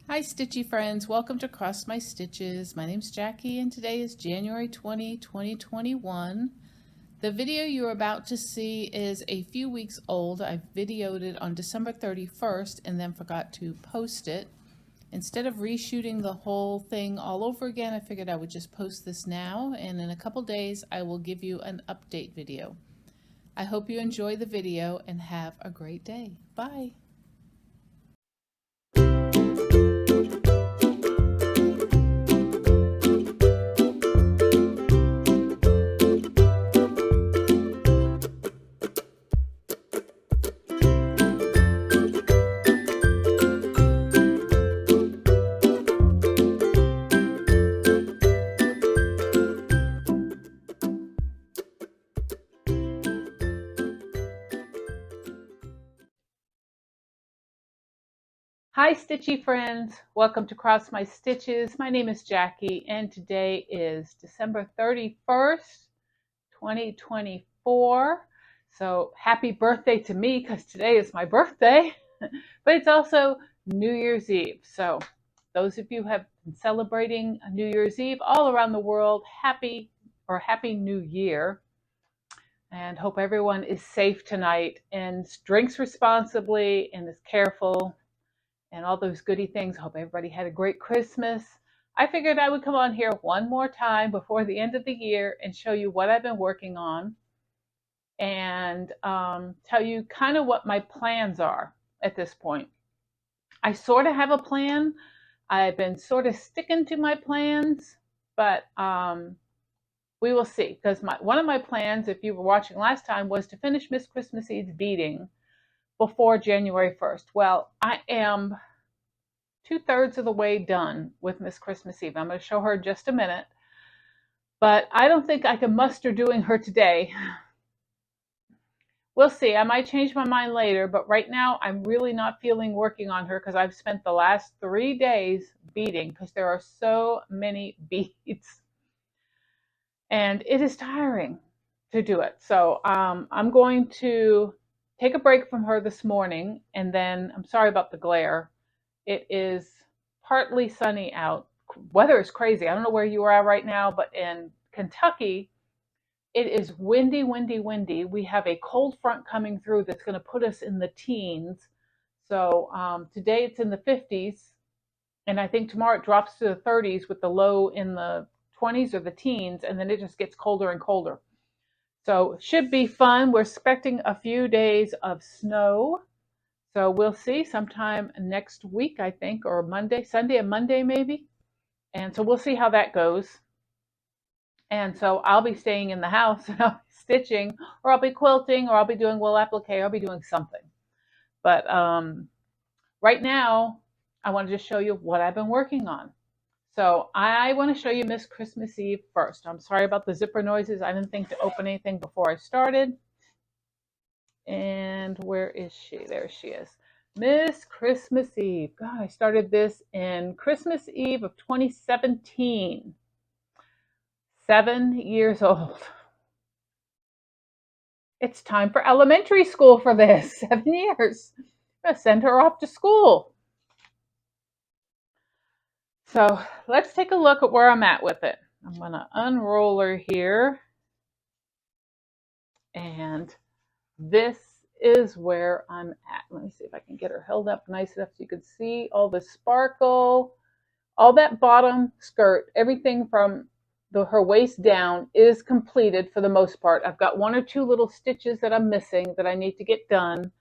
Hi Stitchy friends, welcome to Cross My Stitches. My name's Jackie and today is January 20, 2021. The video you're about to see is a few weeks old. I videoed it on December 31st and then forgot to post it. Instead of reshooting the whole thing all over again, I figured I would just post this now, and in a couple days I will give you an update video. I hope you enjoy the video and have a great day. Bye! Hi Stitchy friends, welcome to Cross My Stitches. My name is Jackie and today is December 31st, 2024. So happy birthday to me because today is my birthday, but it's also New Year's Eve. So those of you who have been celebrating New Year's Eve all around the world, happy New Year. And hope everyone is safe tonight and drinks responsibly and is careful and all those goody things. Hope everybody had a great Christmas. I figured I would come on here one more time before the end of the year and show you what I've been working on and tell you kind of what my plans are at this point. I sort of have a plan. I've been sort of sticking to my plans, but we will see. Because one of my plans, if you were watching last time, was to finish Miss Christmas Eve's beading before January 1st. Well, I am 2/3 of the way done with Miss Christmas Eve. I'm going to show her in just a minute, but I don't think I can muster doing her today. We'll see. I might change my mind later, but right now I'm really not feeling working on her because I've spent the last 3 days beading because there are so many beads and it is tiring to do it. So I'm going to take a break from her this morning, and then I'm sorry about the glare. It is partly sunny out. Weather is crazy. I don't know where you are right now, but in Kentucky, it is windy, windy, windy. We have a cold front coming through that's going to put us in the teens. So today it's in the 50s, and I think tomorrow it drops to the 30s with the low in the 20s or the teens, and then it just gets colder and colder. So it should be fun. We're expecting a few days of snow. So we'll see sometime next week, I think, or Monday, Sunday and Monday maybe. And so we'll see how that goes. And so I'll be staying in the house and I'll be stitching, or I'll be quilting, or I'll be doing wool applique, or I'll be doing something. But right now, I want to just show you what I've been working on. So I want to show you Miss Christmas Eve first. I'm sorry about the zipper noises. I didn't think to open anything before I started. And where is she? There she is. Miss Christmas Eve. God, I started this in Christmas Eve of 2017. 7 years old. It's time for elementary school for this. 7 years. I'm going to send her off to school. So let's take a look at where I'm at with it. I'm going to unroll her here. And this is where I'm at. Let me see if I can get her held up nice enough so you can see all the sparkle. All that bottom skirt, everything from her waist down is completed for the most part. I've got 1 or 2 little stitches that I'm missing that I need to get done.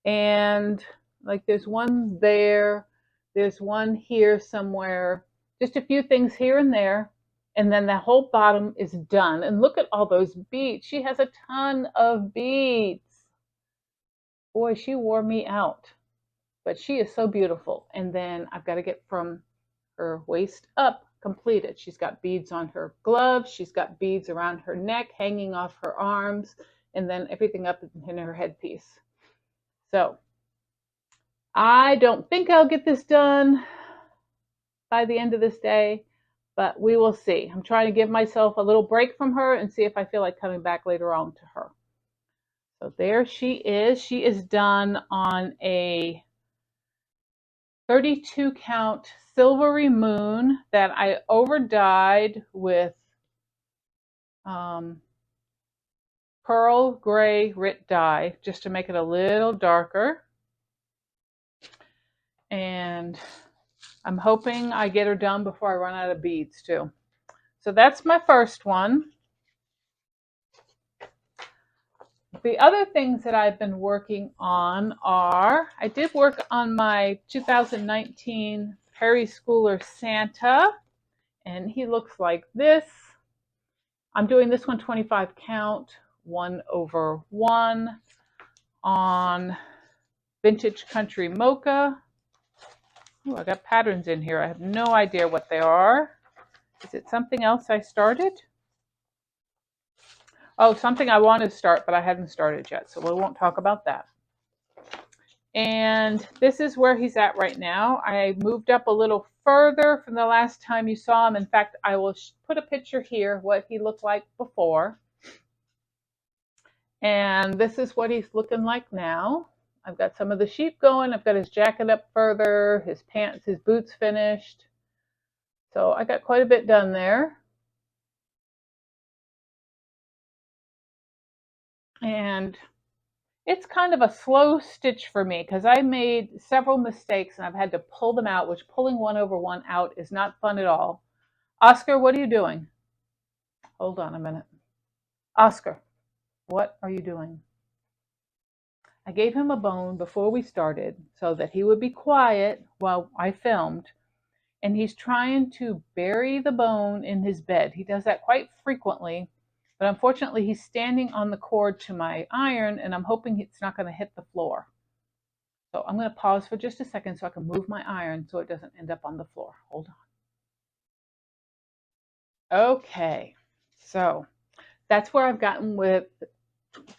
And like there's one there, there's one here somewhere, just a few things here and there. And then the whole bottom is done. And look at all those beads. She has a ton of beads. Boy, she wore me out. But she is so beautiful. And then I've got to get from her waist up completed. She's got beads on her gloves. She's got beads around her neck, hanging off her arms, and then everything up in her headpiece. So I don't think I'll get this done by the end of this day, but we will see. I'm trying to give myself a little break from her and see if I feel like coming back later on to her. So there she is. She is done on a 32 count silvery moon that I over dyed with pearl gray Rit dye just to make it a little darker. And I'm hoping I get her done before I run out of beads too. So that's my first one. The other things that I've been working on are, I did work on my 2019 Perry Schooler Santa, and he looks like this. I'm doing this one 25 count, 1/1 on Vintage Country Mocha. Oh, I got patterns in here. I have no idea what they are. Is it something else I started? Oh, something I want to start, but I hadn't started yet, so we won't talk about that. And this is where he's at right now. I moved up a little further from the last time you saw him. In fact, I will put a picture here what he looked like before. And this is what he's looking like now. I've got some of the sheep going. I've got his jacket up further, his pants, his boots finished. So I got quite a bit done there. And it's kind of a slow stitch for me because I made several mistakes and I've had to pull them out, which pulling 1/1 out is not fun at all. Oscar, what are you doing? Hold on a minute. Oscar, what are you doing? I gave him a bone before we started so that he would be quiet while I filmed, and he's trying to bury the bone in his bed. He does that quite frequently, but unfortunately he's standing on the cord to my iron, and I'm hoping it's not going to hit the floor. So I'm going to pause for just a second so I can move my iron so it doesn't end up on the floor. Hold on. Okay, so that's where I've gotten with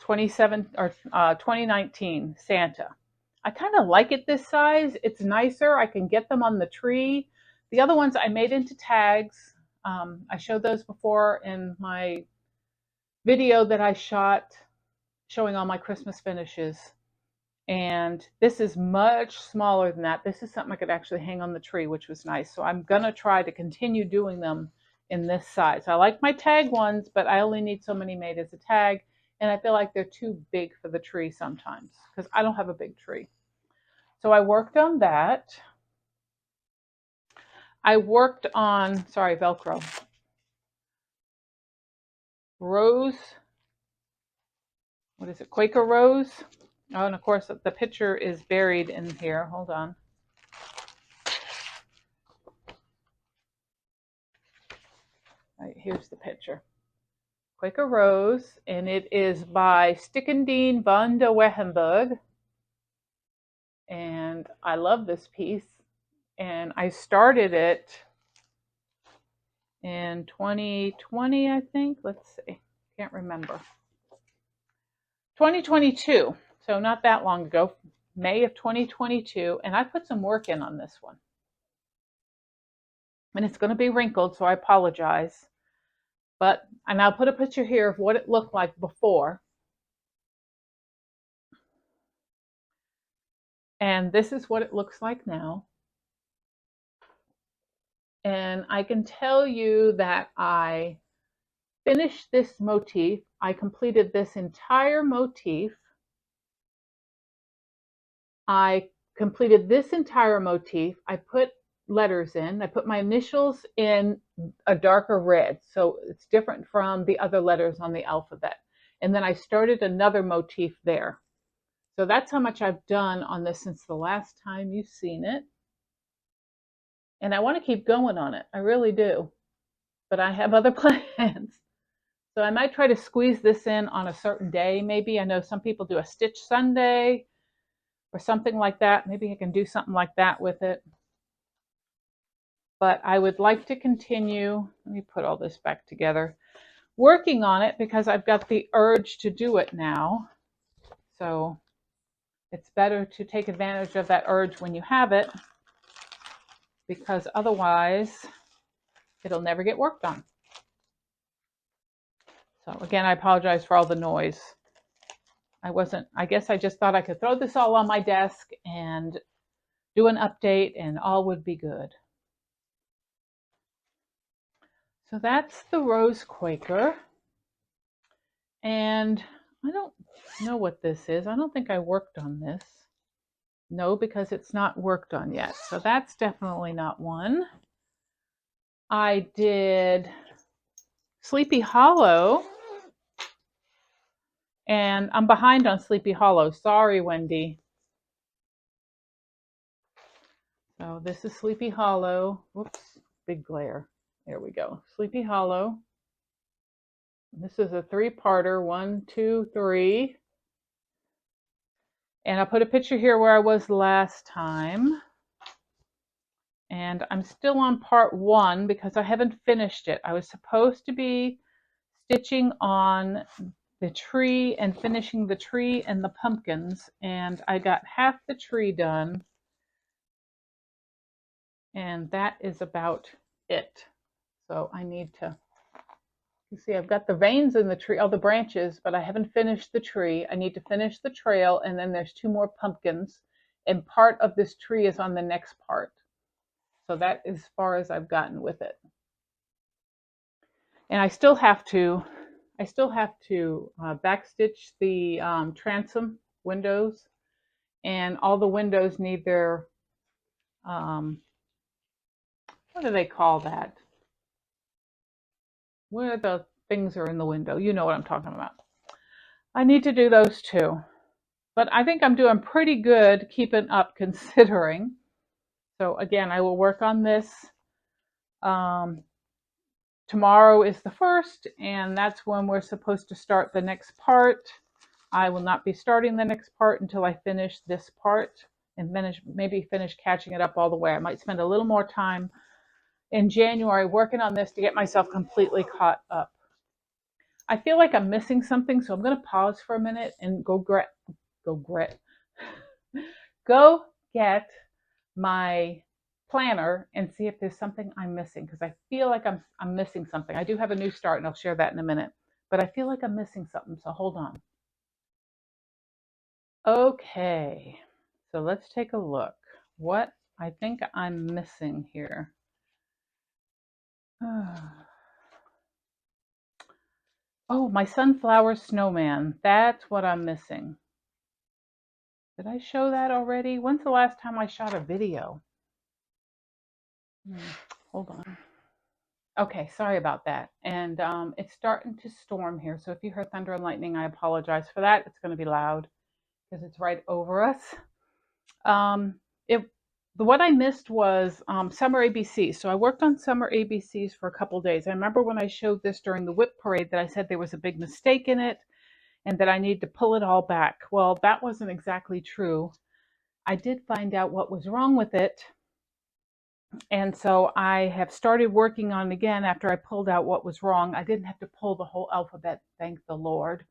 2019 Santa. I kind of like it this size. It's nicer. I can get them on the tree. The other ones I made into tags. I showed those before in my video that I shot showing all my Christmas finishes. And this is much smaller than that. This is something I could actually hang on the tree, which was nice. So I'm going to try to continue doing them in this size. I like my tag ones, but I only need so many made as a tag. And I feel like they're too big for the tree sometimes because I don't have a big tree. So I worked on that. I worked on, sorry, Velcro. Rose, what is it, Quaker Rose? Oh, and of course the picture is buried in here. Hold on. All right, here's the picture. Quaker Rose, and it is by Stickendien van de Wehenburg. And I love this piece. And I started it in 2020, I think. Let's see. Can't remember. 2022. So not that long ago. May of 2022. And I put some work in on this one. And it's going to be wrinkled, so I apologize. And I'll put a picture here of what it looked like before. And this is what it looks like now. And I can tell you that I finished this motif. I completed this entire motif. I completed this entire motif. I put letters in. I put my initials in a darker red, so it's different from the other letters on the alphabet. And then I started another motif there. So that's how much I've done on this since the last time you've seen it. And I want to keep going on it. I really do. But I have other plans. So I might try to squeeze this in on a certain day, maybe. I know some people do a Stitch Sunday or something like that. Maybe I can do something like that with it. But I would like to continue, let me put all this back together, working on it because I've got the urge to do it now. So it's better to take advantage of that urge when you have it, because otherwise it'll never get worked on. So again, I apologize for all the noise. I guess I just thought I could throw this all on my desk and do an update and all would be good. So that's the Rose Quaker. And I don't know what this is. I don't think I worked on this. No, because it's not worked on yet. So that's definitely not one. I did Sleepy Hollow. And I'm behind on Sleepy Hollow. Sorry, Wendy. So this is Sleepy Hollow. Whoops, big glare. There we go. Sleepy Hollow. This is a 3-parter, 1, 2, 3. And I put a picture here where I was last time. And I'm still on part 1 because I haven't finished it. I was supposed to be stitching on the tree and finishing the tree and the pumpkins. And I got half the tree done. And that is about it. So I need to, you see, I've got the veins in the tree, all the branches, but I haven't finished the tree. I need to finish the trail, and then there's 2 more pumpkins, and part of this tree is on the next part. So that is as far as I've gotten with it. And I still have to backstitch the transom windows, and all the windows need their, what do they call that? Where the things are in the window. You know what I'm talking about. I need to do those too. But I think I'm doing pretty good keeping up considering. So again, I will work on this. Tomorrow is the 1st, and that's when we're supposed to start the next part. I will not be starting the next part until I finish this part and maybe finish catching it up all the way. I might spend a little more time in January working on this to get myself completely caught up. I feel like I'm missing something, so I'm going to pause for a minute and go get my planner and see if there's something I'm missing, because I feel like I'm missing something. I do have a new start, and I'll share that in a minute, but I feel like I'm missing something, so hold on. Okay, so let's take a look. What I think I'm missing here. Oh, my sunflower snowman. That's what I'm missing. Did I show that already? When's the last time I shot a video? Hold on. Okay, sorry about that. And it's starting to storm here. So if you heard thunder and lightning, I apologize for that. It's going to be loud because it's right over us. What I missed was summer ABC. So I worked on summer ABCs for a couple days. I remember when I showed this during the whip parade that I said there was a big mistake in it and that I need to pull it all back. Well, that wasn't exactly true. I did find out what was wrong with it. And so I have started working on it again after I pulled out what was wrong. I didn't have to pull the whole alphabet, thank the Lord.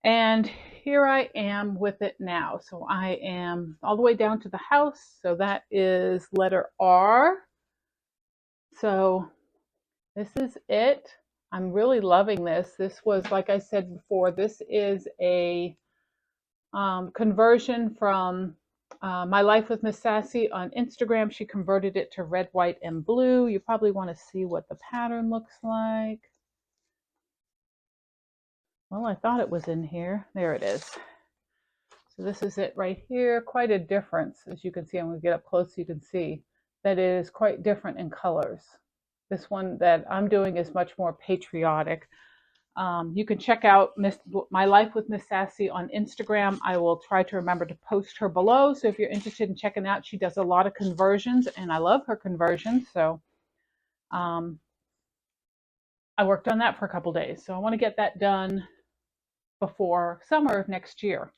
And here I am with it now. So I am all the way down to the house. So that is letter R. So this is it. I'm really loving this. This was, like I said before, this is a conversion from My Life with Miss Sassy on Instagram. She converted it to red, white, and blue. You probably want to see what the pattern looks like. Well, I thought it was in here. There it is. So this is it right here. Quite a difference. As you can see, I'm going to get up close so you can see that it is quite different in colors. This one that I'm doing is much more patriotic. You can check out My Life with Miss Sassy on Instagram. I will try to remember to post her below. So if you're interested in checking out, she does a lot of conversions, and I love her conversions. So I worked on that for a couple days. So I want to get that done before summer of next year.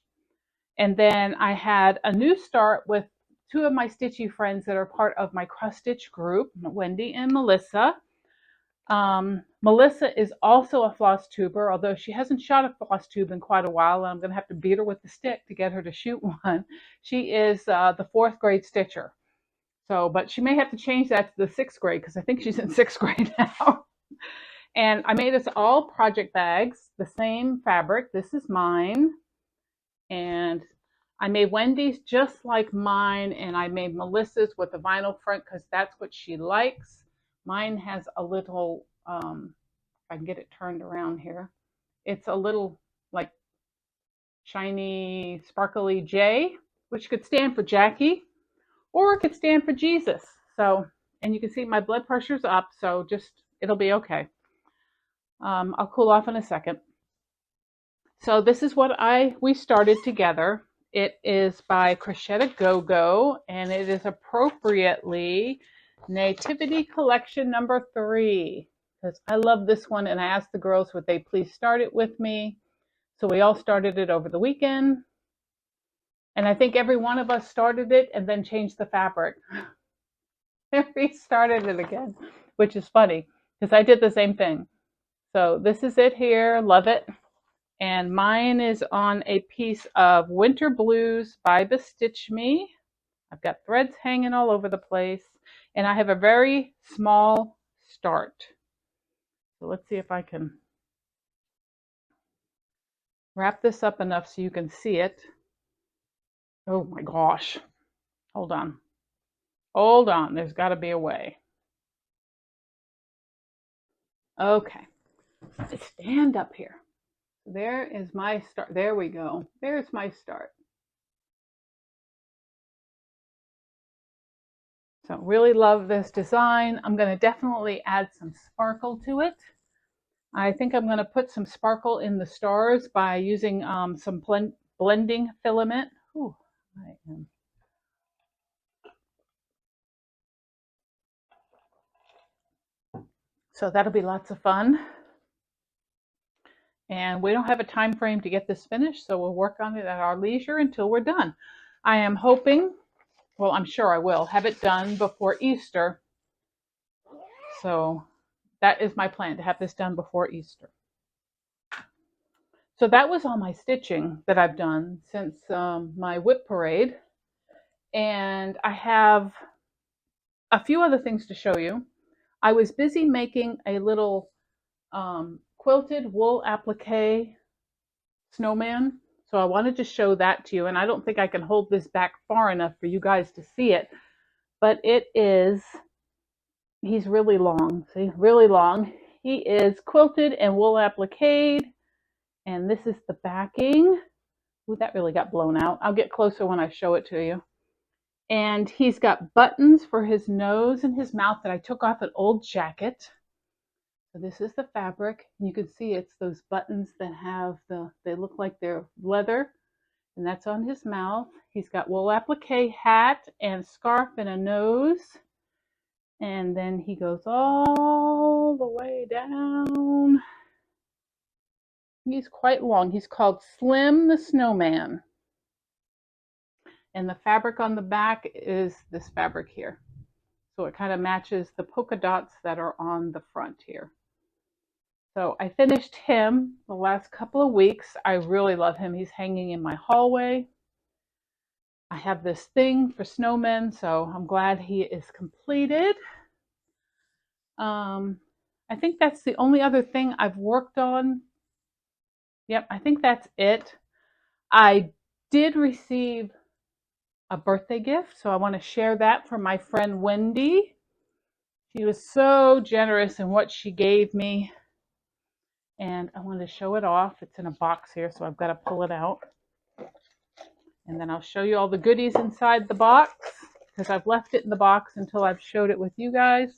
And then I had a new start with 2 of my stitchy friends that are part of my cross stitch group, Wendy and Melissa. Melissa is also a floss tuber, although she hasn't shot a floss tube in quite a while, and I'm going to have to beat her with the stick to get her to shoot one. She is the 4th grade stitcher. So, but she may have to change that to the 6th grade because I think she's in 6th grade now. And I made us all project bags, the same fabric. This is mine. And I made Wendy's just like mine, and I made Melissa's with the vinyl front because that's what she likes. Mine has a little, if I can get it turned around here, it's a little like shiny, sparkly J, which could stand for Jackie, or it could stand for Jesus. So, and you can see my blood pressure's up, so just, it'll be okay. I'll cool off in a second. So this is what we started together. It is by Crochet Go Go, and it is appropriately Nativity Collection number 3. Because I love this one, and I asked the girls would they please start it with me. So we all started it over the weekend. And I think every one of us started it and then changed the fabric. Restarted it again, which is funny because I did the same thing. So this is it here. Love it. And mine is on a piece of Winter Blues by the Stitch Me. I've got threads hanging all over the place. And I have a very small start. So let's see if I can wrap this up enough so you can see it. Oh my gosh. Hold on. Hold on. There's got to be a way. Okay. Stand up here. There is my start. There we go. There's my start. So really love this design. I'm going to definitely add some sparkle to it. I think I'm going to put some sparkle in the stars by using some blending filament. Ooh, I am. So that'll be lots of fun. And we don't have a time frame to get this finished, so we'll work on it at our leisure until we're done. I am hoping, well, I'm sure I will, have it done before Easter. So that is my plan, to have this done before Easter. So that was all my stitching that I've done since my whip parade. And I have a few other things to show you. I was busy making a little quilted wool applique snowman. So I wanted to show that to you. And I don't think I can hold this back far enough for you guys to see it. But it is, he's really long. See, really long. He is quilted and wool appliqued. And this is the backing. Ooh, that really got blown out. I'll get closer when I show it to you. And he's got buttons for his nose and his mouth that I took off an old jacket. So this is the fabric. You can see it's those buttons that have they look like they're leather. And that's on his mouth. He's got wool applique hat and scarf and a nose. And then he goes all the way down. He's quite long. He's called Slim the Snowman. And the fabric on the back is this fabric here. So it kind of matches the polka dots that are on the front here. So I finished him the last couple of weeks. I really love him. He's hanging in my hallway. I have this thing for snowmen, so I'm glad he is completed. I think that's the only other thing I've worked on. Yep, I think that's it. I did receive a birthday gift, so I want to share that from my friend Wendy. She was so generous in what she gave me, and I want to show it off. It's in a box here, so I've got to pull it out. And then I'll show you all the goodies inside the box, because I've left it in the box until I've showed it with you guys.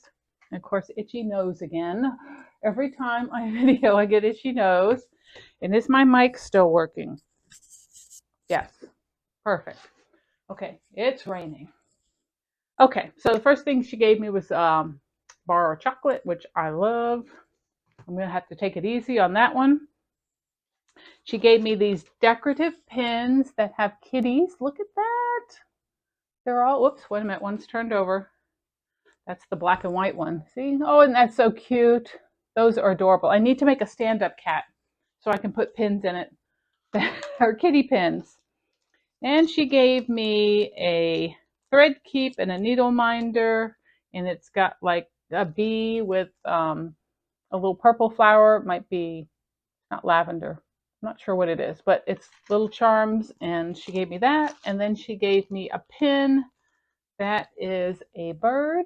And of course, itchy nose again. Every time I video, I get itchy nose. And is my mic still working? Yes, perfect. Okay, it's raining. Okay, so the first thing she gave me was bar of chocolate, which I love. I'm going to have to take it easy on that one. She gave me these decorative pins that have kitties. Look at that. They're all, whoops, wait a minute, one's turned over. That's the black and white one. See? Oh, and that's so cute. Those are adorable. I need to make a stand-up cat so I can put pins in it. Or kitty pins. And she gave me a thread keep and a needle minder. And it's got like a bee with a little purple flower. It might be, not lavender. I'm not sure what it is, but it's little charms, and she gave me that. And then she gave me a pin that is a bird.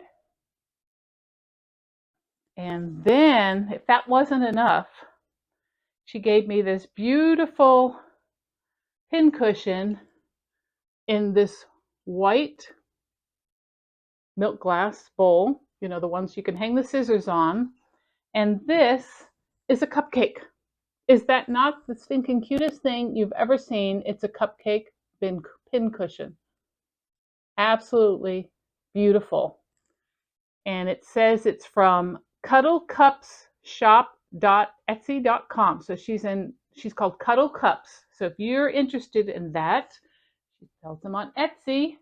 And then, if that wasn't enough, she gave me this beautiful pin cushion in this white milk glass bowl, you know, the ones you can hang the scissors on. And this is a cupcake. Is that not the stinking cutest thing you've ever seen? It's a cupcake pin cushion. Absolutely beautiful. And it says it's from cuddlecupsshop.etsy.com. So she's called Cuddle Cups. So if you're interested in that, she sells them on Etsy,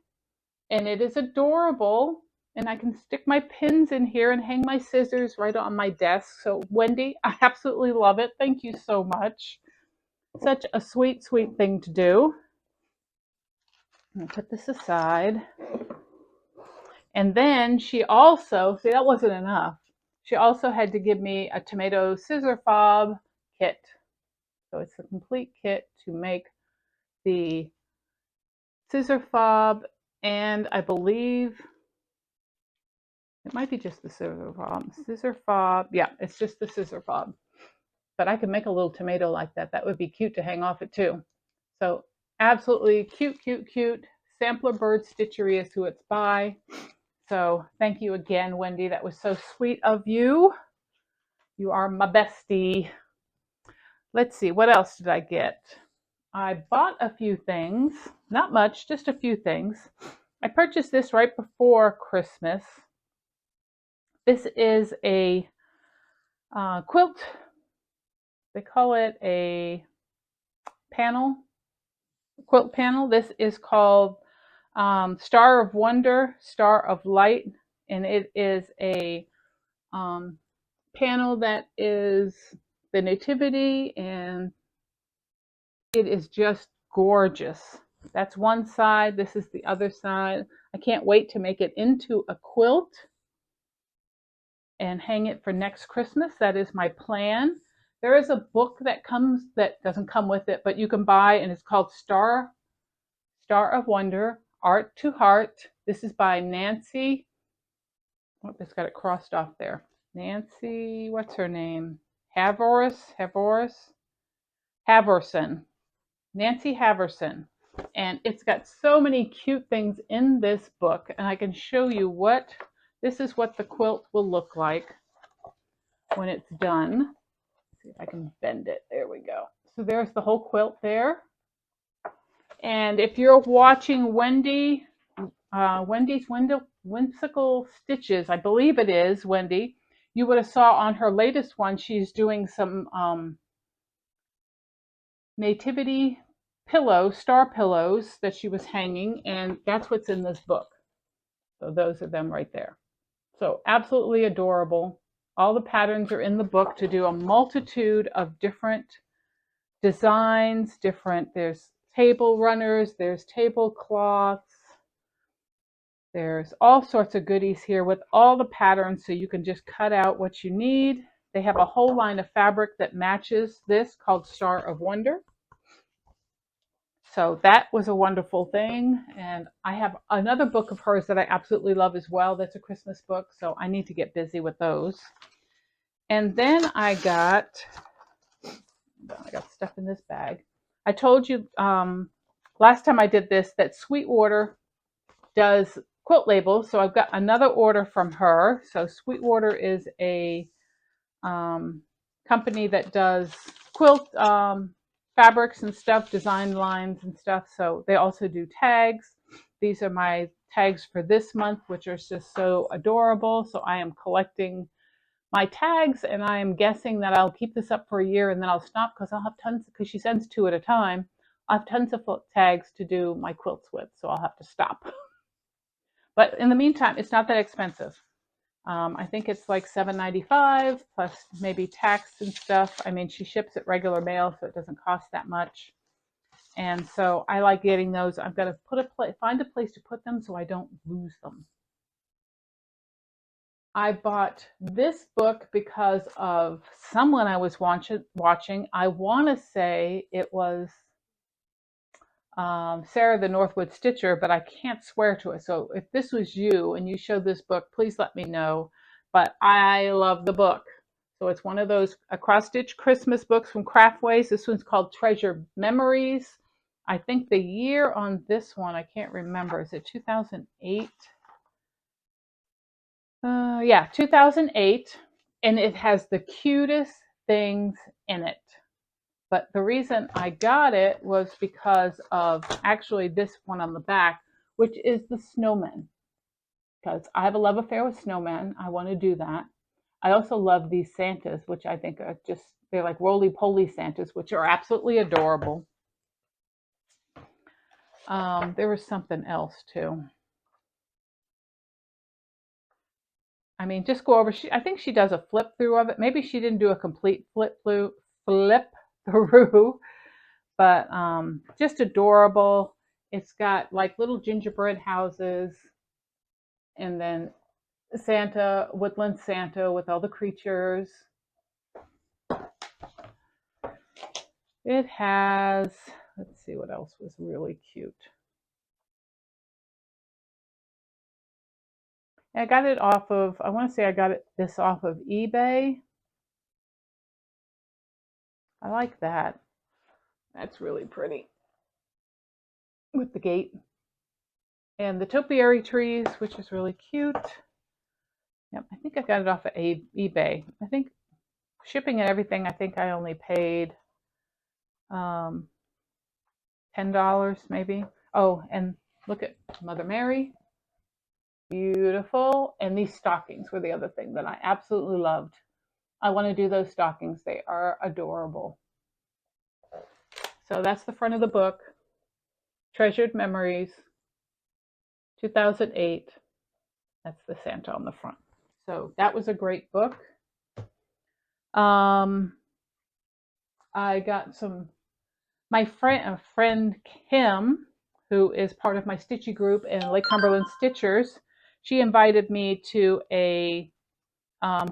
and it is adorable. And I can stick my pins in here and hang my scissors right on my desk. So Wendy, I absolutely love it. Thank you so much. Such a sweet, sweet thing to do. I'm gonna put this aside. And then she also, see, that wasn't enough. She also had to give me a tomato scissor fob kit. So it's a complete kit to make the scissor fob, and I believe it might be just the scissor fob. Scissor fob, yeah, it's just the scissor fob. But I could make a little tomato like that. That would be cute to hang off it too. So absolutely cute, cute, cute. Sampler Bird Stitchery is who it's by. So thank you again, Wendy. That was so sweet of you. You are my bestie. Let's see, what else did I get? I bought a few things. Not much, just a few things. I purchased this right before Christmas. This is a quilt. They call it a panel, quilt panel. This is called Star of Wonder, Star of Light, and it is a panel that is the Nativity, and it is just gorgeous. That's one side. This is the other side. I can't wait to make it into a quilt and hang it for next Christmas. That is my plan. There is a book that doesn't come with it, but you can buy, and it's called Star of Wonder, Art to Heart. This is by Nancy. Oh, it's got it crossed off there. Nancy, what's her name? Haverson. Nancy Haverson. And it's got so many cute things in this book, and I can show you this is what the quilt will look like when it's done. Let's see if I can bend it. There we go. So there's the whole quilt there. And if you're watching Wendy's Whimsical Stitches, I believe it is Wendy, you would have saw on her latest one, she's doing some Nativity star pillows that she was hanging, and that's what's in this book. So those are them right there. So absolutely adorable. All the patterns are in the book to do a multitude of different designs, there's table runners, there's tablecloths, there's all sorts of goodies here with all the patterns, so you can just cut out what you need. They have a whole line of fabric that matches this called Star of Wonder. So that was a wonderful thing. And I have another book of hers that I absolutely love as well. That's a Christmas book. So I need to get busy with those. And then I got stuff in this bag. I told you last time I did this that Sweetwater does quilt labels. So I've got another order from her. So Sweetwater is a company that does quilt fabrics and stuff, design lines and stuff. So they also do tags. These are my tags for this month, which are just so adorable. So I am collecting my tags, and I am guessing that I'll keep this up for a year and then I'll stop because I'll have tons, because she sends 2 at a time. I have tons of tags to do my quilts with, so I'll have to stop. But in the meantime, it's not that expensive. I think it's like $7.95 plus maybe tax and stuff. I mean, she ships it regular mail, so it doesn't cost that much. And so I like getting those. I've got to find a place to put them so I don't lose them. I bought this book because of someone I was watching. I want to say it was Sarah the Northwood Stitcher, but I can't swear to it. So if this was you and you showed this book, please let me know. But I love the book. So it's one of those cross stitch Christmas books from Craftways. This one's called Treasured Memories. I think the year on this one, I can't remember. Is it 2008? Yeah, 2008. And it has the cutest things in it. But the reason I got it was because of actually this one on the back, which is the Snowman. Because I have a love affair with Snowman. I want to do that. I also love these Santas, which I think are just, they're like roly-poly Santas, which are absolutely adorable. There was something else too. I mean, just go over. I think she does a flip through of it. Maybe she didn't do a complete flip through, but just adorable. It's got like little gingerbread houses, and then Santa, woodland Santa with all the creatures. It has, let's see what else was really cute. I got it off of, I want to say I got this off of eBay. I like that. That's really pretty with the gate. And the topiary trees, which is really cute. Yep, I think I got it off of eBay. I think shipping and everything, I think I only paid $10 maybe. Oh, and look at Mother Mary. Beautiful. And these stockings were the other thing that I absolutely loved. I want to do those stockings. They are adorable. So that's the front of the book. Treasured Memories, 2008. That's the Santa on the front. So that was a great book. I got my friend Kim, who is part of my Stitchy group in Lake Cumberland Stitchers. She invited me to a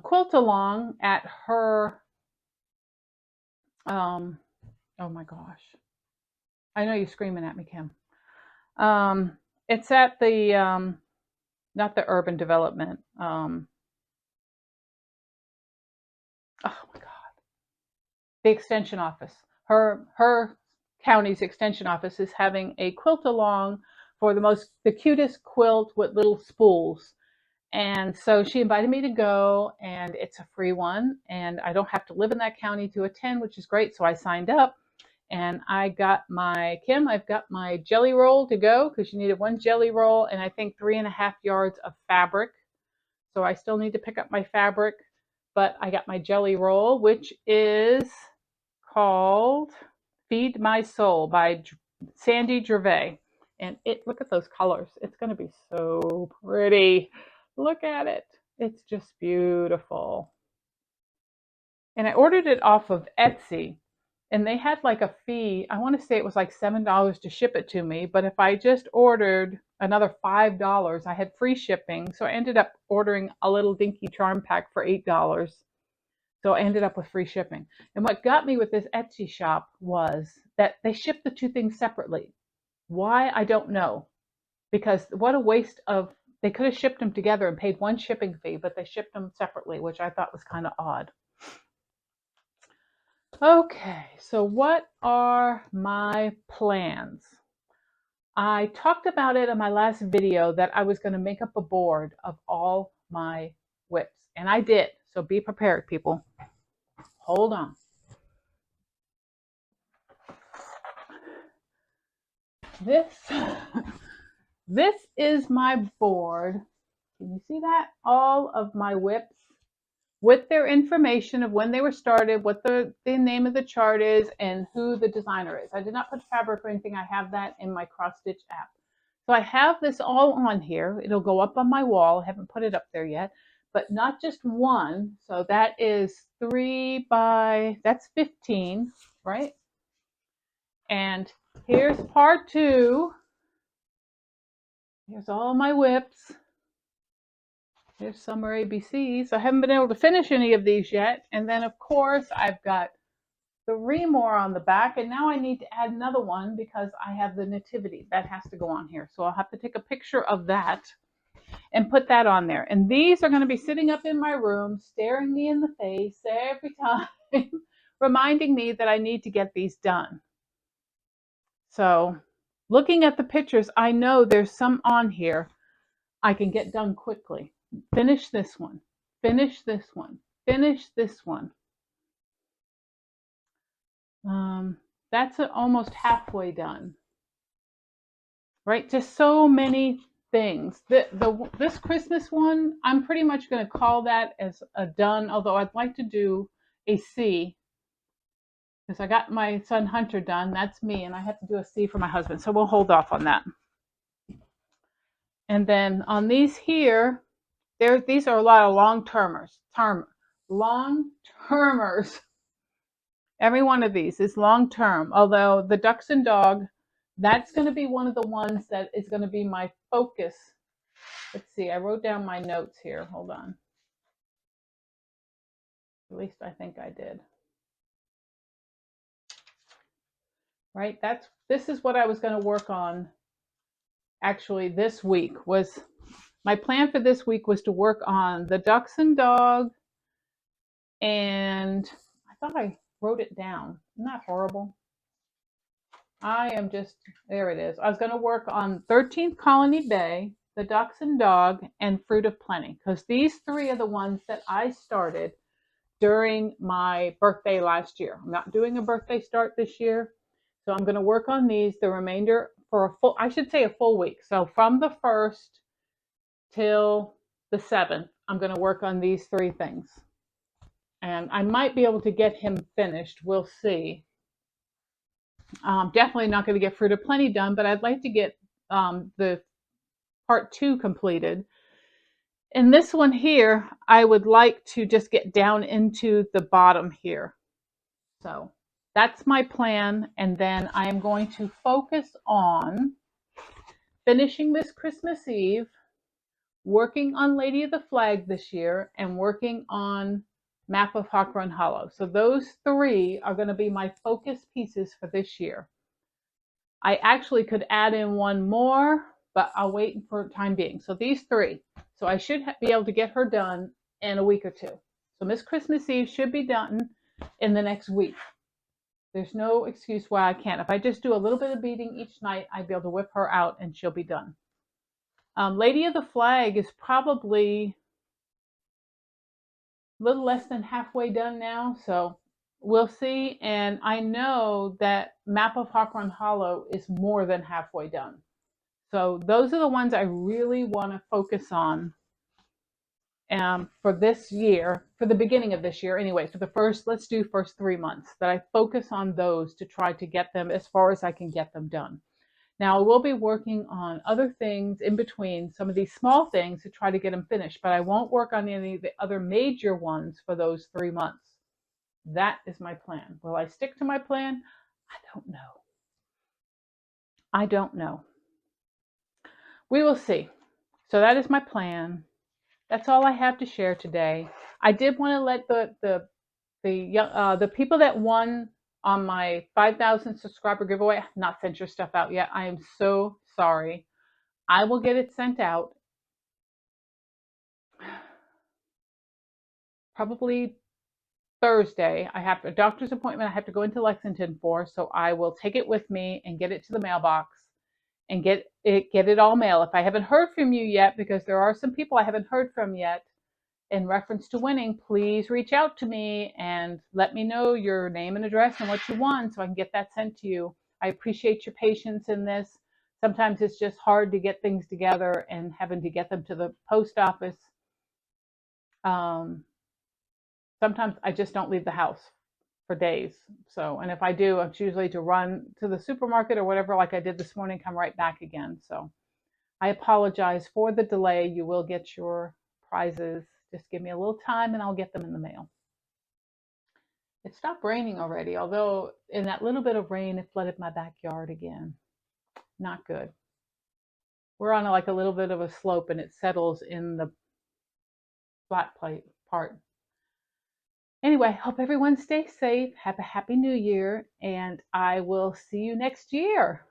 quilt along at her, oh my gosh. I know you're screaming at me, Kim. It's at the, not the urban development. Oh my God. The extension office. Her county's extension office is having a quilt along for the cutest quilt with little spools. And so she invited me to go, and it's a free one, and I don't have to live in that county to attend, which is great. So I signed up, and I've got my jelly roll to go, because you needed one jelly roll and I think 3.5 yards of fabric. So I still need to pick up my fabric, but I got my jelly roll, which is called Feed My Soul by Sandy Gervais. And look at those colors. It's going to be so pretty. Look at it. It's just beautiful. And I ordered it off of Etsy, and they had like a fee. I want to say it was like $7 to ship it to me, but if I just ordered another $5, I had free shipping. So I ended up ordering a little dinky charm pack for $8. So I ended up with free shipping. And what got me with this Etsy shop was that they shipped the two things separately. Why? I don't know. Because what a waste of, they could have shipped them together and paid one shipping fee, but they shipped them separately, which I thought was kind of odd. Okay, so what are my plans? I talked about it in my last video that I was going to make up a board of all my whips, and I did. So be prepared, people. Hold on. This is my board. Can you see that? All of my whips with their information of when they were started, what the name of the chart is, and who the designer is. I did not put fabric or anything. I have that in my cross stitch app. So I have this all on here. It'll go up on my wall. I haven't put it up there yet, but not just one. So that is 3 by, that's 15, right? And here's part 2. Here's all my whips. There's summer ABCs. I haven't been able to finish any of these yet. And then, of course, I've got 3 more on the back. And now I need to add another one because I have the Nativity. That has to go on here. So I'll have to take a picture of that and put that on there. And these are going to be sitting up in my room, staring me in the face every time, reminding me that I need to get these done. So looking at the pictures, I know there's some on here I can get done quickly. Finish this one, finish this one, finish this one. That's almost halfway done, right? Just so many things. This Christmas one, I'm pretty much going to call that as a done, although I'd like to do a C because I got my son Hunter done. That's me, and I have to do a C for my husband, so we'll hold off on that. And then on these here, these are a lot of long-termers. Long-termers. Every one of these is long-term, although the ducks and dog, that's going to be one of the ones that is going to be my focus. Let's see, I wrote down my notes here. Hold on. At least I think I did. Right? This is what I was going to work on actually this week. My plan for this week was to work on the ducks and dog, and I thought I wrote it down. Isn't that horrible? There it is. I was going to work on 13th Colony Bay, the ducks and dog, and Fruit of Plenty, because these 3 are the ones that I started during my birthday last year. I'm not doing a birthday start this year, so I'm going to work on these the remainder for a full week. So from the 1st till the 7th, I'm going to work on these 3 things. And I might be able to get him finished. We'll see. Definitely not going to get Fruit of Plenty done, but I'd like to get the part 2 completed. And this one here, I would like to just get down into the bottom here. So that's my plan. And then I am going to focus on finishing this Christmas Eve, working on Lady of the Flag this year, and working on Map of Hawk Run Hollow. So those 3 are going to be my focus pieces for this year. I actually could add in one more, but I'll wait for time being. So these 3. So I should be able to get her done in a week or 2. So Miss Christmas Eve should be done in the next week. There's no excuse why I can't. If I just do a little bit of beading each night, I'd be able to whip her out and she'll be done. Lady of the Flag is probably a little less than halfway done now, so we'll see. And I know that Map of Hawk Run Hollow is more than halfway done. So those are the ones I really want to focus on for this year, for the beginning of this year anyway. For the first 3 months, that I focus on those to try to get them as far as I can get them done. Now, I will be working on other things in between, some of these small things to try to get them finished, but I won't work on any of the other major ones for those 3 months. That is my plan. Will I stick to my plan? I don't know. I don't know. We will see. So that is my plan. That's all I have to share today. I did want to let the people that won on my 5,000 subscriber giveaway, I have not sent your stuff out yet. I am so sorry. I will get it sent out probably Thursday. I have a doctor's appointment I have to go into Lexington for, so I will take it with me and get it to the mailbox and get it all mail. If I haven't heard from you yet, because there are some people I haven't heard from yet in reference to winning, please reach out to me and let me know your name and address and what you won so I can get that sent to you. I appreciate your patience in this. Sometimes it's just hard to get things together and having to get them to the post office. Sometimes I just don't leave the house for days. So, and if I do, it's usually to run to the supermarket or whatever, like I did this morning, come right back again. So I apologize for the delay. You will get your prizes. Just give me a little time and I'll get them in the mail. It stopped raining already, although in that little bit of rain, it flooded my backyard again. Not good. We're on like a little bit of a slope and it settles in the flat plate part. Anyway, hope everyone stays safe. Have a happy new year, and I will see you next year.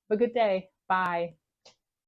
Have a good day. Bye.